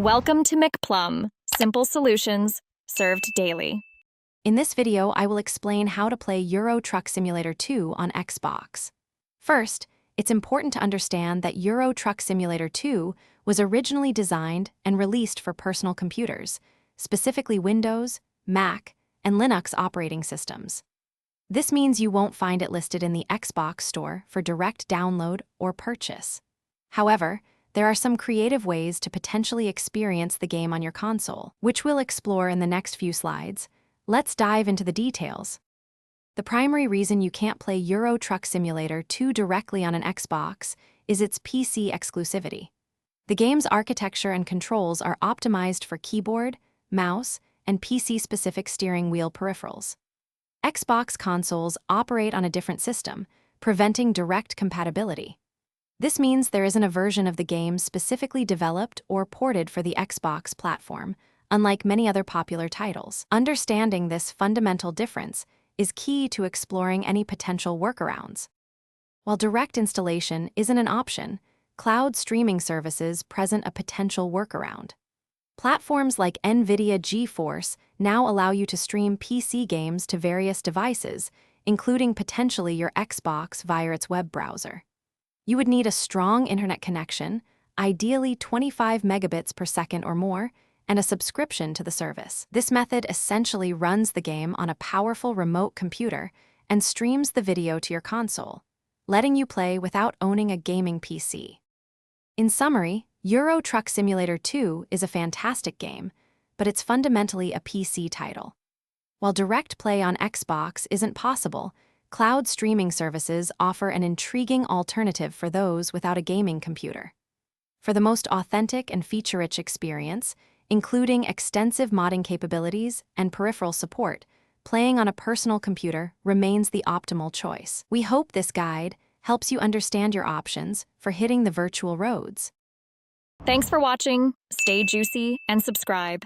Welcome to McPlum, simple solutions served daily. In this video, I will explain how to play Euro Truck Simulator 2 on Xbox. First, it's important to understand that Euro Truck Simulator 2 was originally designed and released for personal computers, specifically Windows, Mac, and Linux operating systems. This means you won't find it listed in the Xbox store for direct download or purchase. However, there are some creative ways to potentially experience the game on your console, which we'll explore in the next few slides. Let's dive into the details. The primary reason you can't play Euro Truck Simulator 2 directly on an Xbox is its PC exclusivity. The game's architecture and controls are optimized for keyboard, mouse, and PC-specific steering wheel peripherals. Xbox consoles operate on a different system, preventing direct compatibility. This means there isn't a version of the game specifically developed or ported for the Xbox platform, unlike many other popular titles. Understanding this fundamental difference is key to exploring any potential workarounds. While direct installation isn't an option, cloud streaming services present a potential workaround. Platforms like NVIDIA GeForce now allow you to stream PC games to various devices, including potentially your Xbox via its web browser. You would need a strong internet connection, ideally 25 megabits per second or more, and a subscription to the service. This method essentially runs the game on a powerful remote computer and streams the video to your console, letting you play without owning a gaming PC. In summary, Euro Truck Simulator 2 is a fantastic game, but it's fundamentally a PC title. While direct play on Xbox isn't possible, cloud streaming services offer an intriguing alternative for those without a gaming computer. For the most authentic and feature-rich experience, including extensive modding capabilities and peripheral support, playing on a personal computer remains the optimal choice. We hope this guide helps you understand your options for hitting the virtual roads. Thanks for watching, stay juicy, and subscribe.